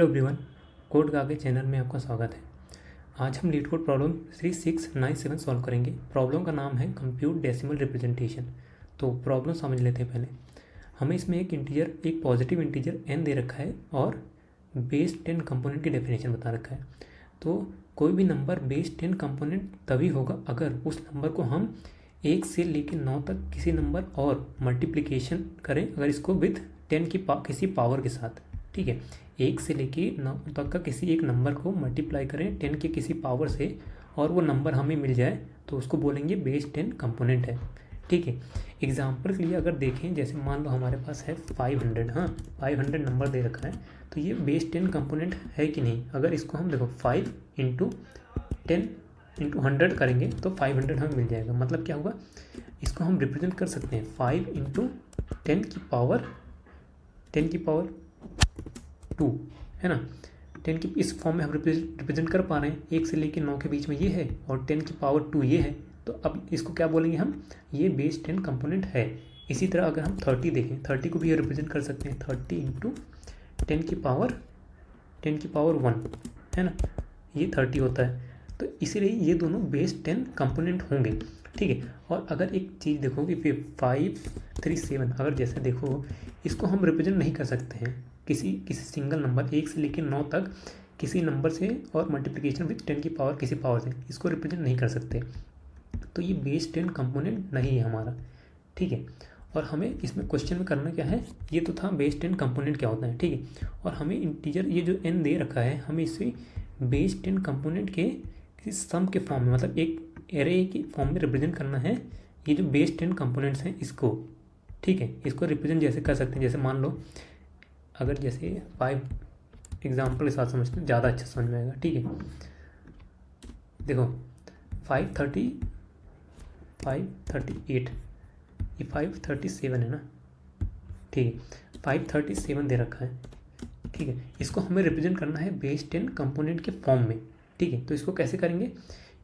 Hello everyone, code का आगे channel में आपका स्वागत है। आज हम लीड कोड प्रॉब्लम 3697 सॉल्व करेंगे। प्रॉब्लम का नाम है कंप्यूट डेसिमल रिप्रेजेंटेशन। तो प्रॉब्लम समझ लेते हैं पहले। हमें इसमें एक पॉजिटिव इंटीजर n दे रखा है और बेस 10 कंपोनेंट की डेफिनेशन बता रखा है। तो कोई भी नंबर बेस 10 कंपोनेंट तभी होगा अगर उस नंबर को हम 1 से लेकर 9 तक किसी नंबर और मल्टीप्लिकेशन करें, अगर इसको विथ 10 की किसी पावर के साथ। ठीक है, 1 से लेके 9 तक का किसी एक नंबर को मल्टीप्लाई करें 10 के किसी पावर से और वो नंबर हमें मिल जाए तो उसको बोलेंगे बेस 10 कंपोनेंट है। ठीक है, एग्जाम्पल के लिए अगर देखें, जैसे मान लो हमारे पास है 500। हाँ, 500 नंबर दे रखा है, तो ये बेस 10 कंपोनेंट है कि नहीं। अगर इसको हम देखो 5 इंटू 10 इंटू 100 करेंगे तो 500 हमें मिल जाएगा। मतलब क्या होगा, इसको हम रिप्रेजेंट कर सकते हैं 5 इंटू 10 की पावर 2 है ना। 10 की इस फॉर्म में हम रिप्रेजेंट कर पा रहे हैं। 1 से लेकर 9 के बीच में ये है और 10 की पावर 2 ये है। तो अब इसको क्या बोलेंगे हम, ये बेस 10 कंपोनेंट है। इसी तरह अगर हम 30 देखें, 30 को भी रिप्रेजेंट कर सकते हैं 30 इंटू 10 की पावर 1 है ना, ये 30 होता है। तो इसीलिए ये दोनों बेस 10 कंपोनेंट होंगे। ठीक है, और अगर एक चीज़ देखोगे फिर 537, अगर जैसे देखो इसको हम रिप्रेजेंट नहीं कर सकते हैं किसी सिंगल नंबर 1 से लेकर 9 तक किसी नंबर से और मल्टीप्लिकेशन विथ 10 की पावर किसी पावर से, इसको रिप्रेजेंट नहीं कर सकते। तो ये बेस 10 कंपोनेंट नहीं है हमारा। ठीक है, और हमें इसमें क्वेश्चन में करना क्या है, ये तो था बेस 10 कंपोनेंट क्या होता है। ठीक है, और हमें इंटीजर ये जो n दे रखा है, हमें इसे बेस 10 कंपोनेंट के किसी सम के फॉर्म में, मतलब एक एरे के फॉर्म में रिप्रेजेंट करना है ये जो बेस 10 कंपोनेंट्स हैं इसको। ठीक है, इसको रिप्रेजेंट जैसे कर सकते हैं, जैसे मान लो अगर जैसे 5 एग्जाम्पल के साथ समझते हैं, ज़्यादा अच्छा समझ में आएगा। ठीक है, देखो 538 ये 537 है ना। ठीक है, 537 दे रखा है। ठीक है, इसको हमें रिप्रेजेंट करना है बेस 10 कंपोनेंट के फॉर्म में। ठीक है, तो इसको कैसे करेंगे,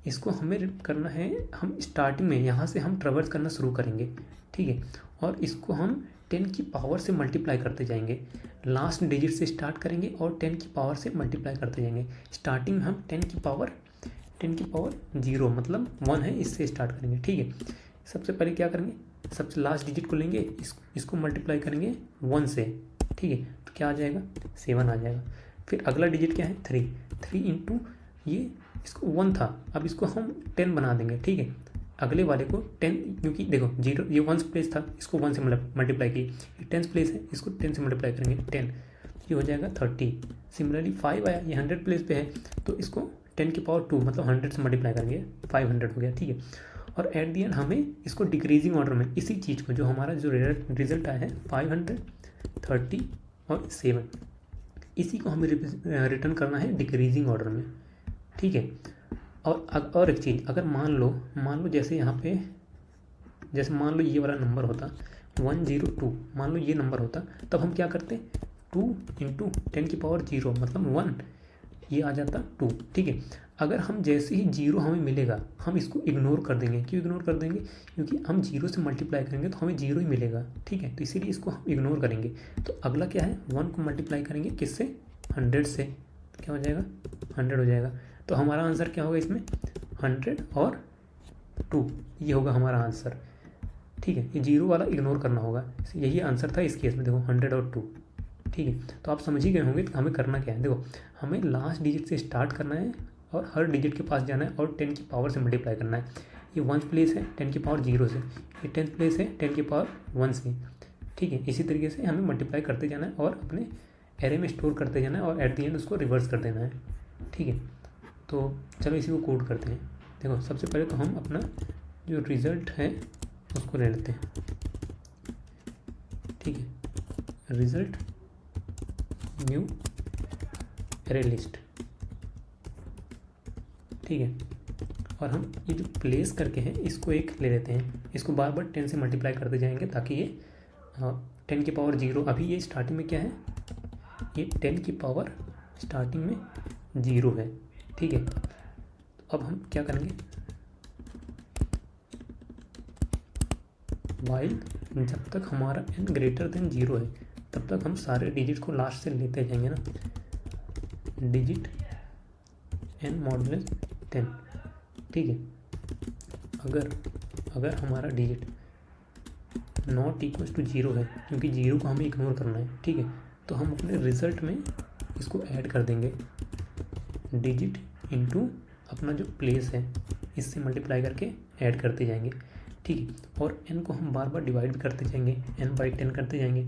इसको हमें करना है, हम स्टार्टिंग में यहाँ से हम ट्रेवर्स करना शुरू करेंगे। ठीक है, और इसको हम 10 की पावर से मल्टीप्लाई करते जाएंगे। लास्ट डिजिट से स्टार्ट करेंगे और 10 की पावर से मल्टीप्लाई करते जाएंगे। स्टार्टिंग में हम 10 की पावर 0 मतलब 1 है, इससे स्टार्ट करेंगे। ठीक है, सबसे पहले क्या करेंगे, सबसे लास्ट डिजिट को लेंगे, इसको मल्टीप्लाई करेंगे 1 से। ठीक है, तो क्या आ जाएगा, 7 आ जाएगा। फिर अगला डिजिट क्या है, 3 इंटू ये इसको 1 था, अब इसको हम 10 बना देंगे। ठीक है, अगले वाले को 10, क्योंकि देखो 0 ये 1 प्लेस था, इसको 1 से मल्टीप्लाई किए, ये 10 प्लेस है, इसको 10 से मल्टीप्लाई करेंगे 10, ये हो जाएगा 30। सिमिलरली 5 आया, ये 100 प्लेस पे है, तो इसको 10 की पावर 2 मतलब 100 से मल्टीप्लाई करेंगे, 500 हो गया। ठीक है, और एट दी एंड हमें इसको डिक्रीजिंग ऑर्डर में इसी चीज़ को, जो हमारा जो रिजल्ट आया है 500, 30 और 7, इसी को हमें रिटर्न करना है डिक्रीजिंग ऑर्डर में। ठीक है, और एक चीज़, अगर मान लो जैसे यहाँ पे, जैसे मान लो ये वाला नंबर होता 102, मान लो ये नंबर होता, तब हम क्या करते, 2 इंटू 10 की पावर 0 मतलब 1, ये आ जाता 2। ठीक है, अगर हम जैसे ही 0 हमें मिलेगा हम इसको इग्नोर कर देंगे। क्यों इग्नोर कर देंगे, क्योंकि हम 0 से मल्टीप्लाई करेंगे तो हमें 0 ही मिलेगा। ठीक है, तो इसीलिए इसको हम इग्नोर करेंगे। तो अगला क्या है, 1 को मल्टीप्लाई करेंगे किससे, 100 से, तो क्या हो जाएगा, 100 हो जाएगा। तो हमारा आंसर क्या होगा इसमें, 100 और 2, ये होगा हमारा आंसर। ठीक है, ये 0 वाला इग्नोर करना होगा, यही आंसर था इस केस में। देखो 100 और 2। ठीक है, तो आप समझ ही गए होंगे तो हमें करना क्या है। देखो हमें लास्ट डिजिट से स्टार्ट करना है और हर डिजिट के पास जाना है और 10 की पावर से मल्टीप्लाई करना है। ये 1 प्लेस है 10 की पावर 0 से, ये 10 प्लेस है 10 की पावर 1 से। ठीक है, इसी तरीके से हमें मल्टीप्लाई करते जाना है और अपने एरे में स्टोर करते जाना है और एट दी एंड उसको रिवर्स कर देना है। ठीक है, तो चलो इसी को कोड करते हैं। देखो सबसे पहले तो हम अपना जो रिज़ल्ट है उसको ले लेते हैं। ठीक है, रिज़ल्ट न्यू एरे लिस्ट। ठीक है, और हम ये जो प्लेस करके हैं इसको एक ले लेते हैं, इसको बार बार 10 से मल्टीप्लाई करते जाएंगे ताकि ये 10 की पावर 0, अभी ये स्टार्टिंग में क्या है, ये 10 की पावर स्टार्टिंग में 0 है। ठीक है, तो अब हम क्या करेंगे, वाइल जब तक हमारा n ग्रेटर देन 0 है तब तक हम सारे डिजिट को लास्ट से लेते जाएंगे ना। Digit n modulus 10। ठीक है, अगर हमारा डिजिट नॉट इक्वल टू 0 है, क्योंकि 0 को हमें इग्नोर करना है, ठीक है, तो हम अपने रिजल्ट में इसको ऐड कर देंगे, डिजिट इनटू अपना जो प्लेस है इससे मल्टीप्लाई करके ऐड करते जाएंगे। ठीक है, और n को हम बार बार डिवाइड भी करते जाएंगे, n/10 करते जाएंगे।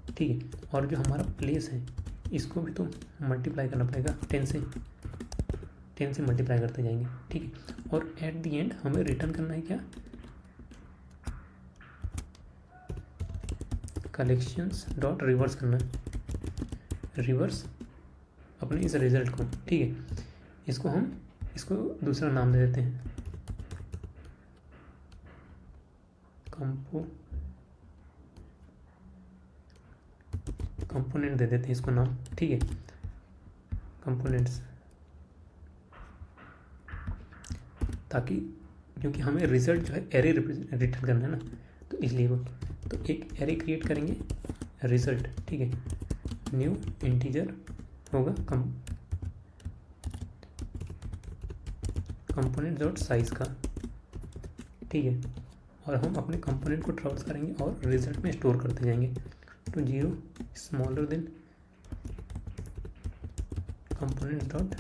ठीक है, और जो हमारा प्लेस है इसको भी तो मल्टीप्लाई करना पड़ेगा 10 से मल्टीप्लाई करते जाएंगे। ठीक है, और एट द एंड हमें रिटर्न करना है क्या, कलेक्शंस डॉट रिवर्स करना है, रिवर्स अपने इस रिजल्ट को। ठीक है, इसको दूसरा नाम दे देते हैं, कंपोनेंट दे देते हैं इसको नाम। ठीक है, कंपोनेंट्स, ताकि क्योंकि हमें रिजल्ट जो है एरे रिटर्न करना है ना, तो इसलिए वो तो एक एरे क्रिएट करेंगे रिजल्ट। ठीक है, न्यू इंटीजर होगा कंपोनेंट डॉट साइज का। ठीक है, और हम अपने कंपोनेंट को ट्रांसफर करेंगे और रिजल्ट में स्टोर करते जाएंगे, तो 0 smaller than component dot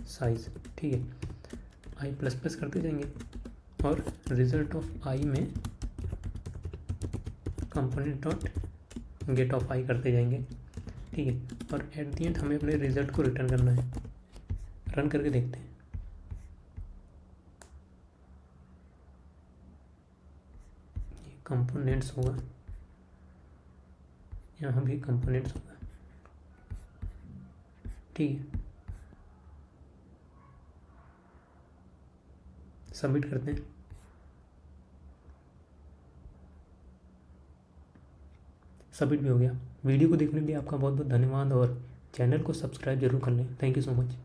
size. ठीक है, i प्लस प्लस करते जाएंगे और रिजल्ट ऑफ i में component dot gate of i करते जाएंगे। ठीक है, और एट द एंड हमें अपने रिजल्ट को रिटर्न करना है। रन करके देखते हैं, ये कंपोनेंट्स होगा, यहाँ भी कंपोनेंट्स होगा। ठीक है, सबमिट करते हैं। सबमिट भी हो गया। वीडियो को देखने के लिए आपका बहुत बहुत धन्यवाद और चैनल को सब्सक्राइब जरूर कर लें। Thank you so much.